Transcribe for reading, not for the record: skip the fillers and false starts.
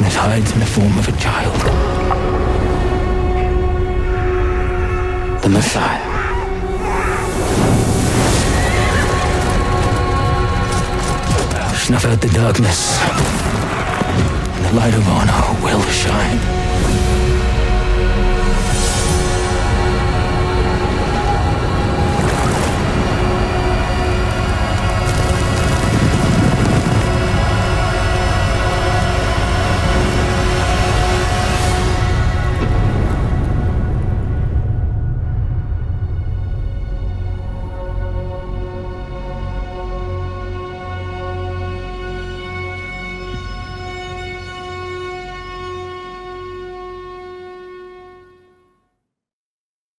darkness hides in the form of a child. The Messiah. Snuff out the darkness, and the light of honor will shine.